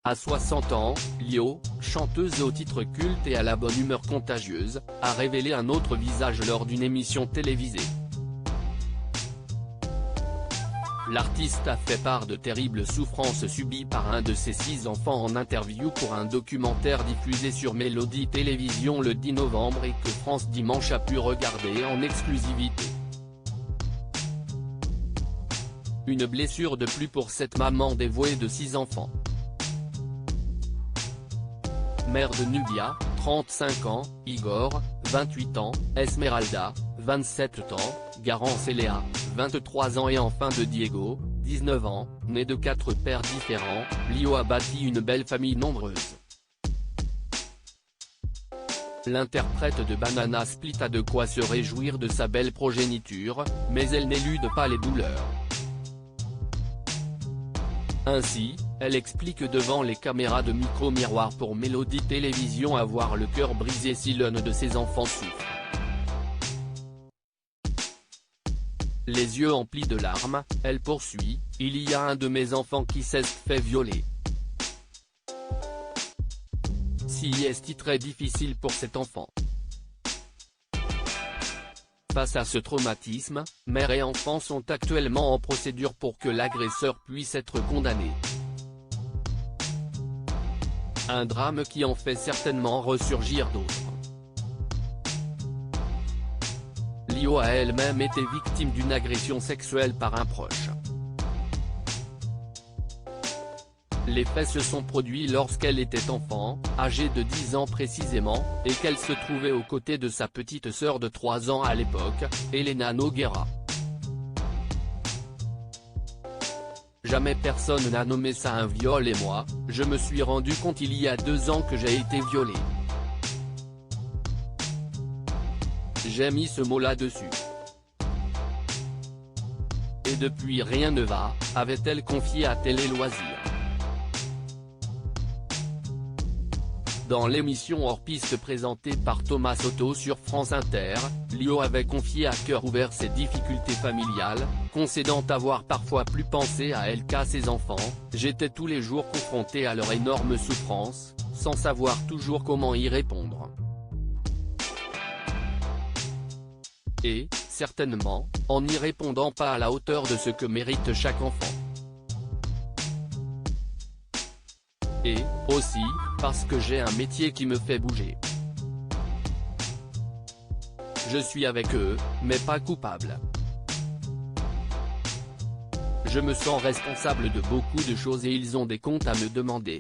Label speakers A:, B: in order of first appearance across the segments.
A: À 60 ans, Lio, chanteuse au titre culte et à la bonne humeur contagieuse, a révélé un autre visage lors d'une émission télévisée. L'artiste a fait part de terribles souffrances subies par un de ses 6 enfants en interview pour un documentaire diffusé sur Mélodie Télévision le 10 novembre et que France Dimanche a pu regarder en exclusivité. Une blessure de plus pour cette maman dévouée de 6 enfants. Mère de Nubia, 35 ans, Igor, 28 ans, Esmeralda, 27 ans, Garance et Léa, 23 ans et enfin de Diego, 19 ans, né de 4 pères différents, Lio a bâti une belle famille nombreuse. L'interprète de Banana Split a de quoi se réjouir de sa belle progéniture, mais elle n'élude pas les douleurs. Ainsi, elle explique devant les caméras de micro-miroir pour Mélodie Télévision avoir le cœur brisé si l'un de ses enfants souffre. Les yeux emplis de larmes, elle poursuit, « Il y a un de mes enfants qui s'est fait violer. Si est très difficile pour cet enfant. » Face à ce traumatisme, mère et enfant sont actuellement en procédure pour que l'agresseur puisse être condamné. Un drame qui en fait certainement ressurgir d'autres. Lio a elle-même été victime d'une agression sexuelle par un proche. Les faits se sont produits lorsqu'elle était enfant, âgée de 10 ans précisément, et qu'elle se trouvait aux côtés de sa petite sœur de 3 ans à l'époque, Elena Noguera. Jamais personne n'a nommé ça un viol et moi, je me suis rendu compte il y a 2 ans que j'ai été violée. J'ai mis ce mot là-dessus. Et depuis rien ne va, avait-elle confié à Télé Loisirs. Dans l'émission hors piste présentée par Thomas Soto sur France Inter, Lio avait confié à cœur ouvert ses difficultés familiales, concédant avoir parfois plus pensé à elle qu'à ses enfants. « J'étais tous les jours confronté à leur énorme souffrance, sans savoir toujours comment y répondre. Et, certainement, en n'y répondant pas à la hauteur de ce que mérite chaque enfant. Et, aussi, parce que j'ai un métier qui me fait bouger. Je suis avec eux, mais pas coupable. Je me sens responsable de beaucoup de choses et ils ont des comptes à me demander.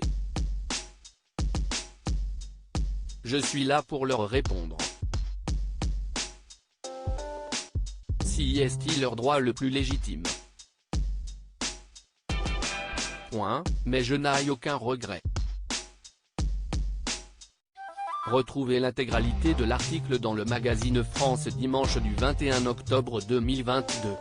A: Je suis là pour leur répondre. Si est leur droit le plus légitime. Mais je n'ai aucun regret. » Retrouvez l'intégralité de l'article dans le magazine France Dimanche du 21 octobre 2022.